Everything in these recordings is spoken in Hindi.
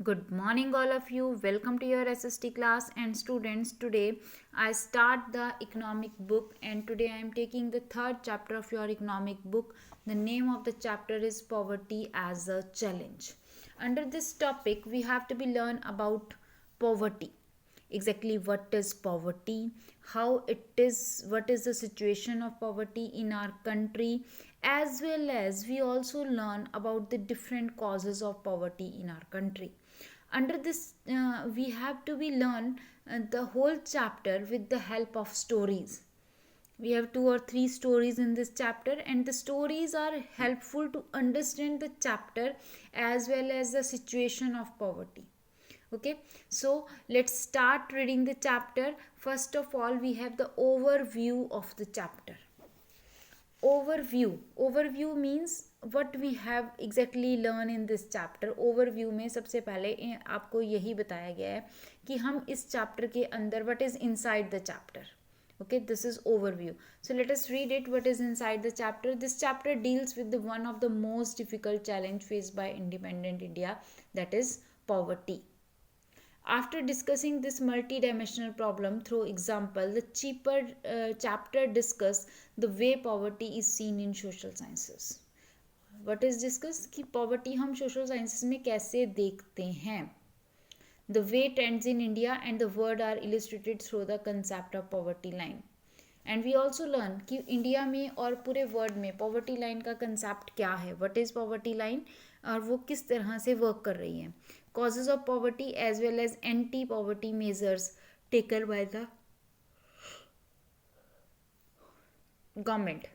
Good morning, all of you. Welcome to your SST class. And students, today I start the economic book, and today I am taking the third chapter of your economic book. The name of the chapter is Poverty as a Challenge. Under this topic, we have to be learn about poverty. Exactly what is poverty, how it is, what is the situation of poverty in our country, as well as we also learn about the different causes of poverty in our country. Under this we have to be learn the whole chapter with the help of stories. We have two or three stories in this chapter, and the stories are helpful to understand the chapter as well as the situation of poverty. Okay, so let's start reading the chapter. First of all, we have the overview of the chapter. Overview means what we have exactly learn in this chapter. Overview में सबसे पहले आपको यही बताया गया है कि हम इस चैप्टर के अंदर what is inside the chapter. Okay, this is overview. So let us read it. What is inside the chapter? This chapter deals with the one of the most difficult challenge faced by independent India, that is poverty. After discussing this multidimensional problem through example, the cheaper chapter discuss the way poverty is seen in social sciences. What is discussed कि poverty हम social sciences में कैसे देखते हैं. The way trends in India and the world are illustrated through the concept of poverty line. And we also learn कि इंडिया में और पूरे वर्ल्ड में पॉवर्टी लाइन का कंसेप्ट क्या है, व्हाट इज़ पॉवर्टी लाइन और वो किस तरह से वर्क कर रही है. Causes of poverty as well as anti poverty measures taken by the government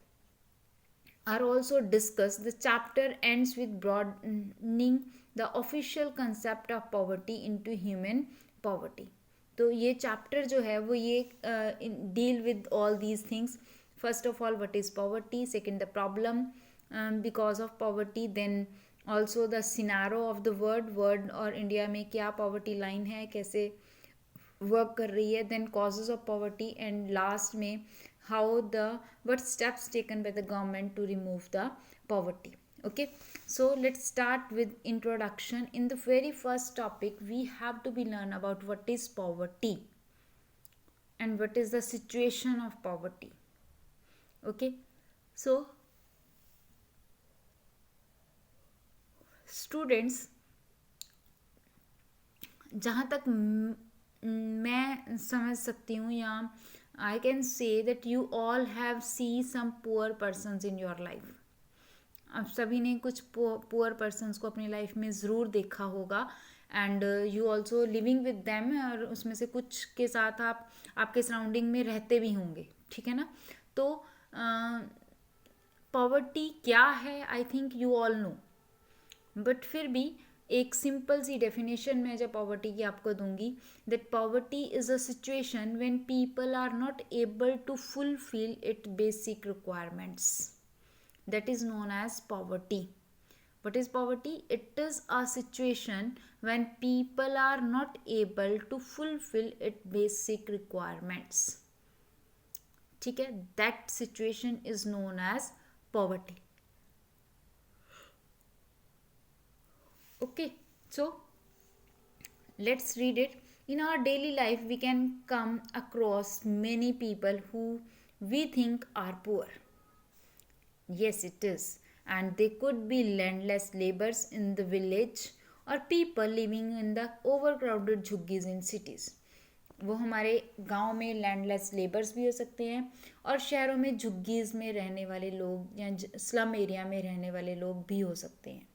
are also discussed. The chapter ends with broadening the official concept of poverty into human poverty. तो ये चैप्टर जो है वो ये deal with all these things. First of all what is poverty, second the problem because of poverty, then also the scenario of the world और इंडिया में क्या पॉवर्टी लाइन है, कैसे वर्क कर रही है, then causes of poverty, and last में how the what steps taken by the government to remove the poverty. Okay, so let's start with introduction. In the very first topic, we have to be learn about what is poverty and what is the situation of poverty. Okay, so students, जहाँ तक मैं समझ सकती हूँ या I can say that you all have seen some poor persons in your life. आप सभी ने कुछ पुअर पर्सनस को अपनी लाइफ में ज़रूर देखा होगा, and you also living with them, और उसमें से कुछ के साथ आप आपके सराउंडिंग में रहते भी होंगे. ठीक है ना. तो पॉवर्टी क्या है I think you all know, but फिर भी एक सिंपल सी डेफिनेशन मैं जब पॉवर्टी की आपको दूंगी, that poverty is a situation when people are not able to fulfil it basic requirements. That is known as poverty. What is poverty? It is a situation when people are not able to fulfill its basic requirements. ठीक है, that situation is known as poverty. Okay, so let's read it. In our daily life, we can come across many people who we think are poor. Yes, it is. And they could be landless laborers in the village or people living in the overcrowded झुग्गीज in cities. वो हमारे गांव में लैंडलेस लेबर्स भी हो सकते हैं और शहरों में झुग्गीज में रहने वाले लोग या स्लम एरिया में रहने वाले लोग भी हो सकते हैं.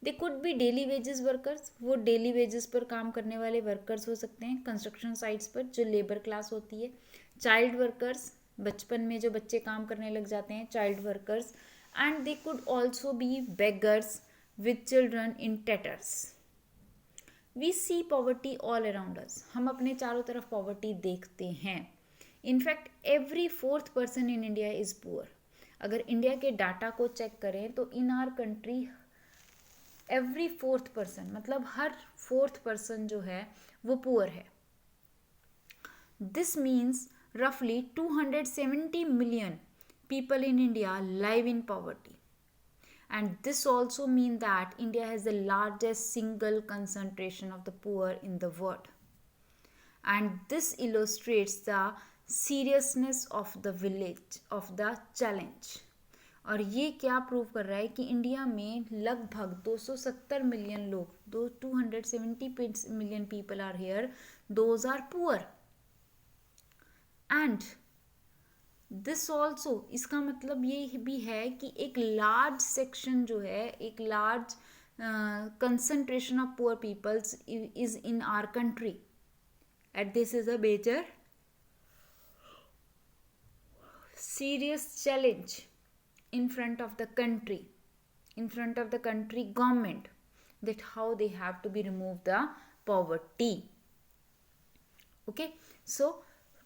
They could be daily wages workers, वो डेली वेजेस पर काम करने वाले वर्कर्स हो सकते हैं कंस्ट्रक्शन साइट्स पर, जो लेबर क्लास होती है. चाइल्ड वर्कर्स, बचपन में जो बच्चे काम करने लग जाते हैं, child workers. And they could also be beggars with children in tatters. We see poverty all around us. हम अपने चारों तरफ पॉवर्टी देखते हैं. In fact every fourth person in India is poor. अगर इंडिया के डाटा को चेक करें तो in our country every fourth person, मतलब हर फोर्थ पर्सन जो है वो पुअर है. This means roughly 270 million people in India live in poverty. and this also means that India has the largest single concentration of the poor in the world, and this illustrates the seriousness of the village of the challenge. और ये क्या प्रूव कर रहा है कि इंडिया में लगभग 270 मिलियन लोग, 270 million people are here, those are poor. And this also, इसका मतलब ये भी है कि एक लार्ज सेक्शन जो है, एक large concentration of poor peoples is in our country, and this is a major serious challenge in front of the country government, that how they have to be remove the poverty. Okay, so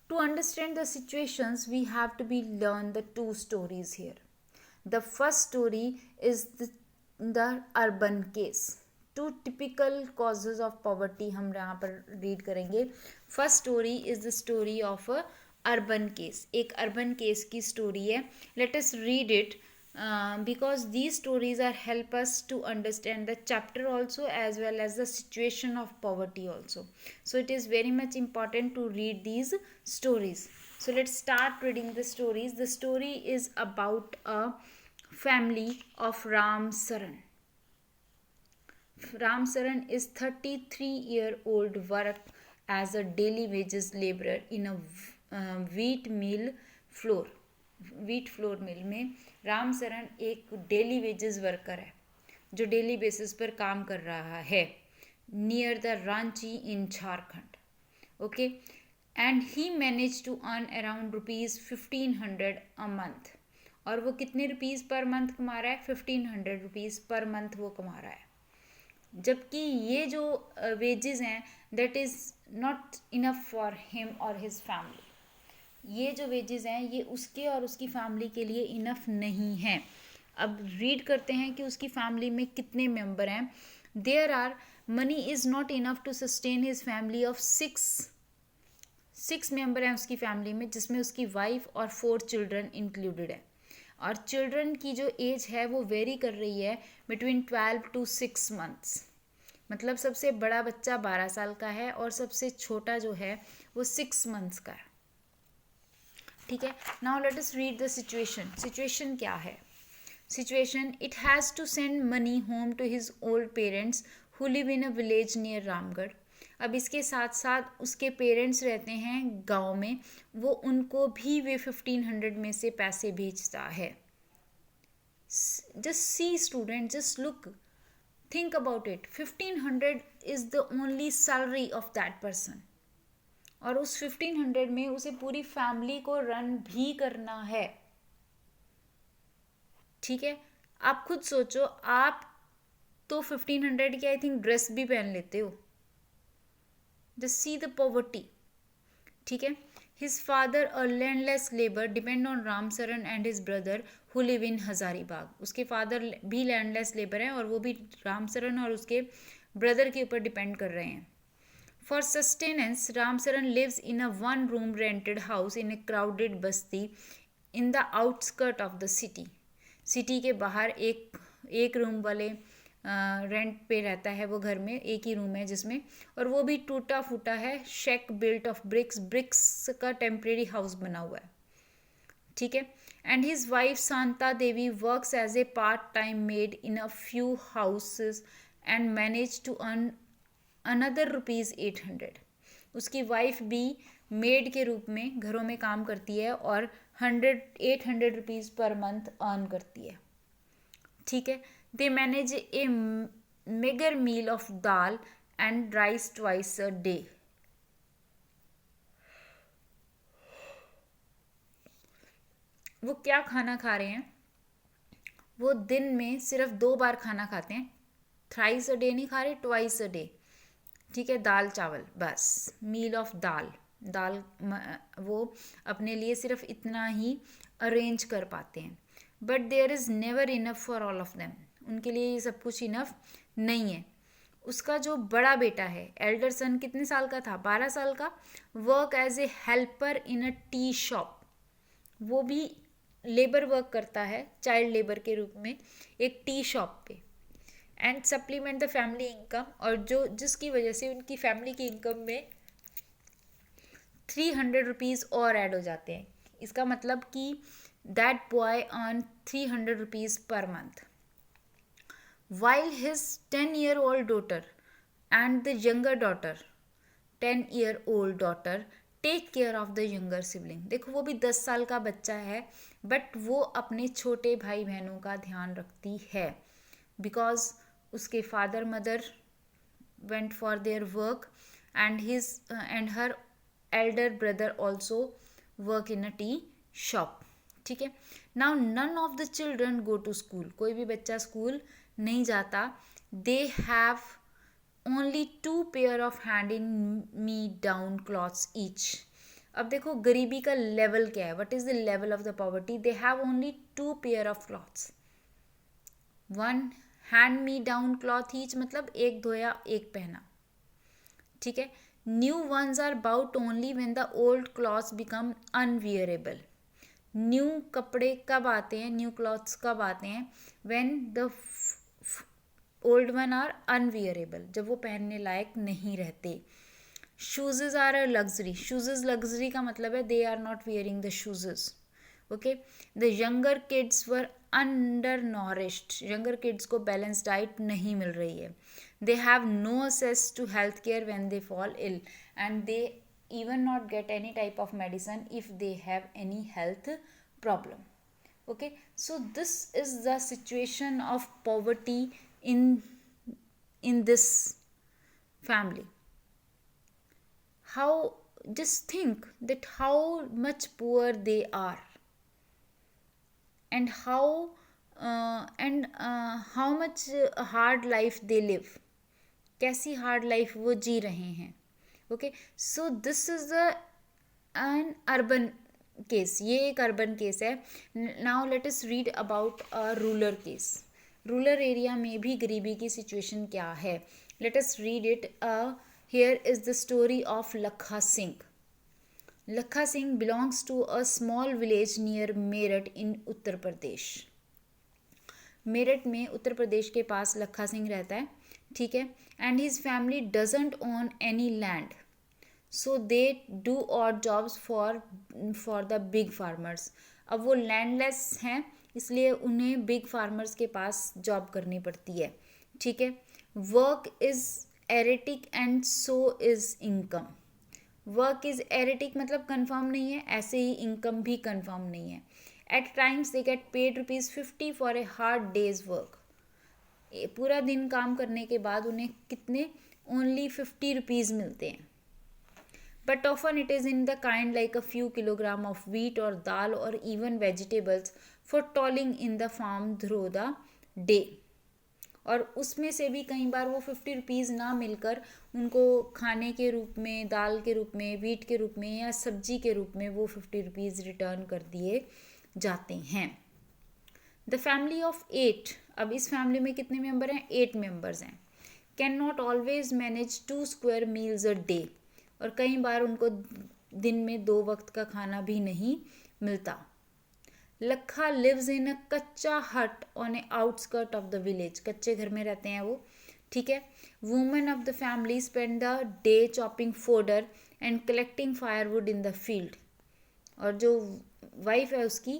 to understand the situations we have to be learn the two stories here. The first story is the urban case. Two typical causes of poverty हम यहाँ पर read करेंगे. First story is the story of a urban case. एक अर्बन केस की स्टोरी है. Let us read it because these stories are help us to understand the chapter also as well as the situation of poverty also. So it is very much important to read these stories. So let start reading the stories. The story is about a family of Ram Saran. Ram Saran is 33-year-old worked as a daily wages laborer in a wheat flour मिल में. राम सरन एक डेली वेजेस वर्कर है जो डेली बेसिस पर काम कर रहा है near the Ranchi in Jharkhand. Okay, and he manage to earn around ₹1500 a month. और वो कितने रुपीज़ पर मंथ कमा रहा है? 1500 रुपीज़ पर मंथ वो कमा रहा है. जबकि ये जो वेजेस हैं that is not enough for him और हिज फैमिली. ये जो वेजेस हैं ये उसके और उसकी फैमिली के लिए इनफ नहीं हैं. अब रीड करते हैं कि उसकी फैमिली में कितने मेंबर हैं. There are money is not enough to sustain his family of six member हैं उसकी फैमिली में, जिसमें उसकी वाइफ और 4 चिल्ड्रन इंक्लूडेड है. और चिल्ड्रन की जो एज है वो वेरी कर रही है बिटवीन 12 to 6 months. मतलब सबसे बड़ा बच्चा 12 साल का है और सबसे छोटा जो है वो 6 months का है. ठीक है, now let us read the situation. Situation क्या है? Situation, it has to send money home to his old parents who live in a village near Ramgarh. अब इसके साथ साथ उसके पेरेंट्स रहते हैं गांव में, वो उनको भी वे 1500 में से पैसे भेजता है. Just see student, just look, think about it. 1500 is the only salary of that person, और उस 1500 में उसे पूरी फैमिली को रन भी करना है. ठीक है, आप खुद सोचो, आप तो 1500 की आई थिंक ड्रेस भी पहन लेते हो. Just see the poverty. ठीक है, his father a landless labor depend on Ram Saran and his brother who live in Hazaribagh. उसके फादर भी लैंडलेस लेबर हैं और वो भी राम सरन और उसके ब्रदर के ऊपर डिपेंड कर रहे हैं. For sustenance, Ram Saran lives in a one-room rented house in a crowded basti in the outskirt of the city. City के बाहर एक रूम वाले रेंट पे रहता है वो घर में. एक ही रूम है जिसमें, और वो भी टूटा फूटा है. शेक बिल्ट ऑफ ब्रिक्स का टेम्परेरी हाउस बना हुआ है. ठीक है, and his wife Shanta Devi works as a part time maid in a few houses and manage to earn another ₹800. उसकी वाइफ भी मेड के रूप में घरों में काम करती है और 800 रुपीज़ पर मंथ अर्न करती है. ठीक है, they manage a meager meal of dal and rice twice a day. वो क्या खाना खा रहे हैं? वो दिन में सिर्फ 2 बार खाना खाते हैं. थ्राइस अ डे नहीं खा रहे, ट्वाइस अ डे. ठीक है, दाल चावल, बस मील ऑफ दाल. वो अपने लिए सिर्फ इतना ही अरेंज कर पाते हैं. But there is never enough for all of them. उनके लिए ये सब कुछ इनफ नहीं है. उसका जो बड़ा बेटा है, एल्डर सन, कितने साल का था? 12 साल का. Work as a helper in a tea shop. वो भी लेबर वर्क करता है, चाइल्ड लेबर के रूप में एक टी शॉप पे, and supplement the family income, और जो जिसकी वजह से उनकी फैमिली की इनकम में 300 रुपीज़ और ऐड हो जाते हैं। इसका मतलब कि that boy earn 300 rupees per month, while his 10-year-old daughter and the younger daughter 10-year-old daughter take care of the younger sibling. देखो वो भी 10 साल का बच्चा है, बट वो अपने छोटे भाई बहनों का ध्यान रखती है, बिकॉज उसके father mother went for their work and her elder brother also work in a tea shop. ठीक है, now none of the children go to school, कोई भी बच्चा स्कूल नहीं जाता। They have only 2 pair of hand in me down clothes each. अब देखो गरीबी का लेवल क्या है, what is the level of the poverty. They have only 2 pair of clothes, 1 hand me down cloth each, मतलब एक धोया एक पहना। ठीक है, new ones are bought only when the old clothes become unwearable. New कपड़े कब आते हैं, न्यू क्लॉथ्स कब आते हैं, when the old one are unwearable, जब वो पहनने लायक नहीं रहते। Shoes are a luxury, shoes luxury का मतलब है they are not wearing the shoes. Okay, the younger kids were undernourished, younger kids को बैलेंस डाइट नहीं मिल रही है। They have no access to health care when they fall ill, and they even not get any type of medicine if they have any health problem. Okay, so this is the situation of poverty in this family. How, just think that how much poor they are, and how much hard life they live, कैसी हार्ड लाइफ वो जी रहे हैं। Okay, so this is an urban case, ये एक अर्बन केस है। Now let us read about a rural case. Rural area में भी गरीबी की सिचुएशन क्या है, let us read it. Here is the story of Lakha Singh. Lakha Singh belongs to a small village near Meerut in Uttar Pradesh. Meerut में उत्तर प्रदेश के पास लखा सिंह रहता है। ठीक है, and his family doesn't own any land, so they do odd jobs for the big farmers. अब वो लैंडलेस हैं, इसलिए उन्हें बिग फार्मर्स के पास जॉब करनी पड़ती है। ठीक है, work is erratic and so is income. Work is erratic मतलब कंफर्म नहीं है, ऐसे ही इनकम भी कंफर्म नहीं है। At times they get paid ₹50 for a hard day's work. पूरा दिन काम करने के बाद उन्हें कितने, ओनली 50 रुपीज़ मिलते हैं। But often it is in the kind like a few kilogram of wheat और दाल और even vegetables for toiling in the farm through the day. और उसमें से भी कई बार वो 50 रुपीज़ ना मिलकर उनको खाने के रूप में, दाल के रूप में, वीट के रूप में या सब्जी के रूप में वो 50 रुपीज़ रिटर्न कर दिए जाते हैं। द फैमिली ऑफ 8, अब इस फैमिली में कितने मेंबर हैं, 8 मेंबर्स हैं। Can not always manage 2 square meals a day, और कई बार उनको दिन में 2 वक्त का खाना भी नहीं मिलता। लखा लिव्स इन अ कच्चा हट on A outskirt of the village, कच्चे घर में रहते हैं वो। ठीक है, women of the family spend the day chopping fodder and collecting firewood in the field, और जो वाइफ है उसकी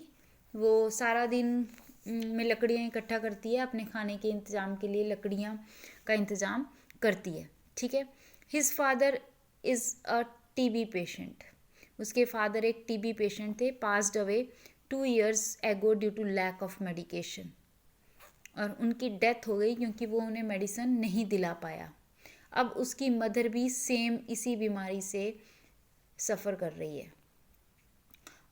वो सारा दिन में लकड़ियाँ इकट्ठा करती है, अपने खाने के इंतज़ाम के लिए लकड़ियाँ का इंतज़ाम करती है। ठीक है, his father is a TB patient, उसके फादर एक टीबी पेशेंट थे, passed away 2 years ago due to lack of medication, और उनकी डेथ हो गई क्योंकि वो उन्हें मेडिसिन नहीं दिला पाया। अब उसकी मदर भी सेम इसी बीमारी से सफ़र कर रही है,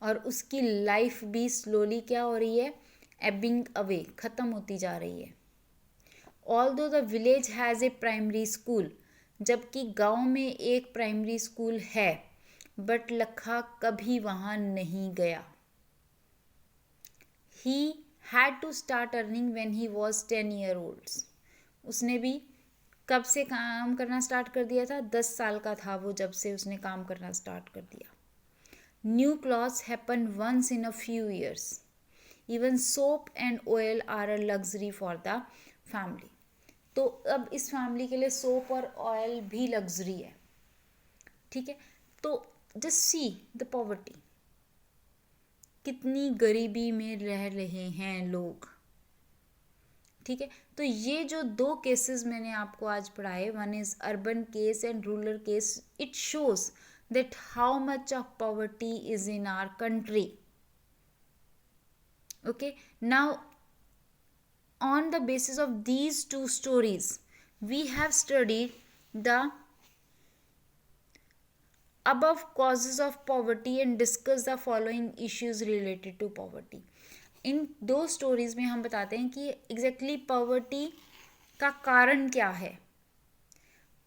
और उसकी लाइफ भी स्लोली क्या हो रही है, एबिंग अवे, ख़त्म होती जा रही है। Although the village has a primary school, जबकि गांव में एक प्राइमरी स्कूल है, बट लखा कभी वहाँ नहीं गया। He had to start earning when he was 10 year old, उसने भी कब से काम करना स्टार्ट कर दिया था, 10 साल का था वो जब से उसने काम करना स्टार्ट कर दिया। New clothes happen once in a few years, even soap and oil are a luxury for the family. तो अब इस फैमिली के लिए सोप और ऑयल भी लग्जरी है. ठीक है. तो जस्ट सी द पॉवर्टी, कितनी गरीबी में रह रहे हैं लोग. ठीक है. तो ये जो दो केसेस मैंने आपको आज पढ़ाए, one is urban case and rural case, it shows that how much of poverty is in our country. Okay, now on the basis of these two stories we have studied the above causes of poverty and discuss the following issues related to poverty. इन दो स्टोरीज में हम बताते हैं कि एग्जैक्टली पॉवर्टी का कारण क्या है.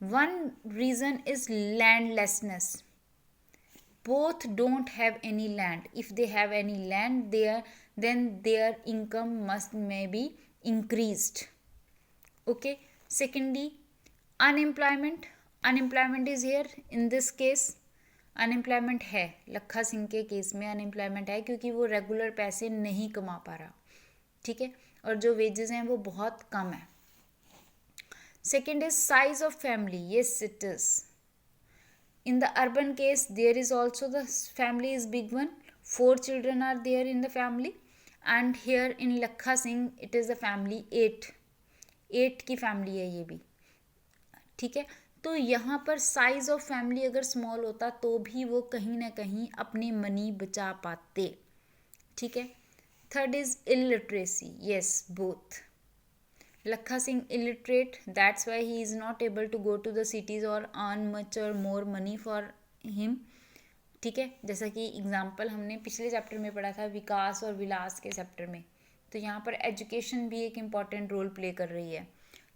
One reason is landlessness. Both don't have any land. If they have any land there, then their income may be increased. Okay. Secondly, unemployment is here. In this case unemployment है. लखा सिंह के केस में अनएम्प्लॉयमेंट है क्योंकि वो रेगुलर पैसे नहीं कमा पा रहा. ठीक है. और जो वेजेस हैं वो बहुत कम है. Second is size of family. Yes it is. In the urban case, there is also the family is big one. 4 children are there in the family. And here in Lakha Singh, it is the family 8. 8 की family है ये भी. ठीक है. तो यहाँ पर साइज ऑफ फैमिली अगर स्मॉल होता तो भी वो कहीं ना कहीं अपनी मनी बचा पाते. ठीक है. Third is illiteracy. Yes, both. Lakha Singh illiterate, that's why he is not able to go to the cities or earn much or more money for him. ठीक है. जैसा कि एग्जाम्पल हमने पिछले चैप्टर में पढ़ा था विकास और विलास के चैप्टर में. तो यहाँ पर एजुकेशन भी एक इम्पॉर्टेंट रोल प्ले कर रही है.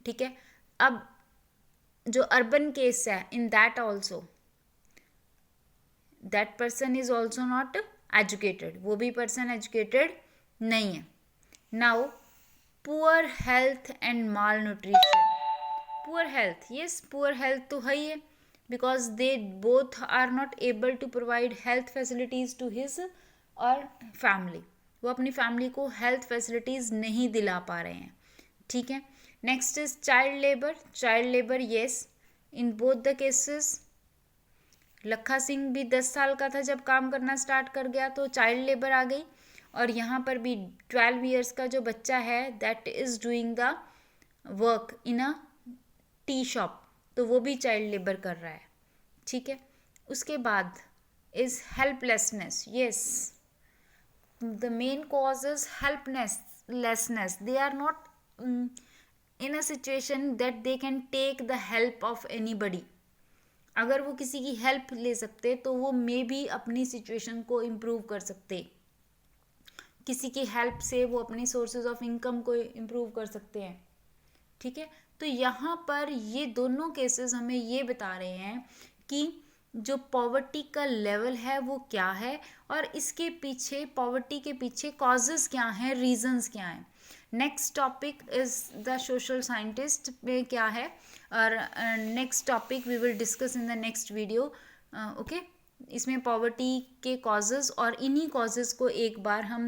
ठीक है. अब जो अर्बन केस है, in that also that person is also not educated. वो भी पर्सन एजुकेटेड नहीं है. Now poor health and malnutrition. Poor health, yes, poor health तो है ही है because they both are not able to provide health facilities to his or family. वो अपनी फैमिली को हेल्थ फैसिलिटीज़ नहीं दिला पा रहे हैं. ठीक है. Next is child labour. Child labour, yes, in both the cases. लखा सिंह भी 10 साल का था जब काम करना स्टार्ट कर गया तो चाइल्ड लेबर आ गई. और यहाँ पर भी 12 ईयर्स का जो बच्चा है that is doing the work in a tea shop, तो वो भी चाइल्ड लेबर कर रहा है. ठीक है. उसके बाद is helplessness. Yes, the main cause is helplessness. They are not in a situation that they can take the help of anybody. अगर वो किसी की हेल्प ले सकते तो वो मे भी अपनी सिचुएशन को इम्प्रूव कर सकते. किसी की हेल्प से वो अपनी सोर्सेज ऑफ इनकम को इम्प्रूव कर सकते हैं. ठीक है. तो यहाँ पर ये दोनों केसेस हमें ये बता रहे हैं कि जो पॉवर्टी का लेवल है वो क्या है और इसके पीछे, पॉवर्टी के पीछे कॉजेस क्या हैं, रीजंस क्या हैं. Next topic is the social scientist में क्या है और next topic we will discuss in the next video. Okay. इसमें पॉवर्टी के कॉजेस और इन्हीं कॉजेस को एक बार हम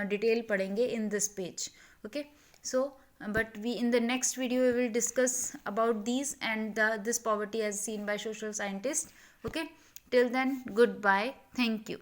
डिटेल पढ़ेंगे in this page. Okay. So but we in the next video we will discuss about these and this poverty as seen by social scientists. Okay, till then, goodbye, thank you.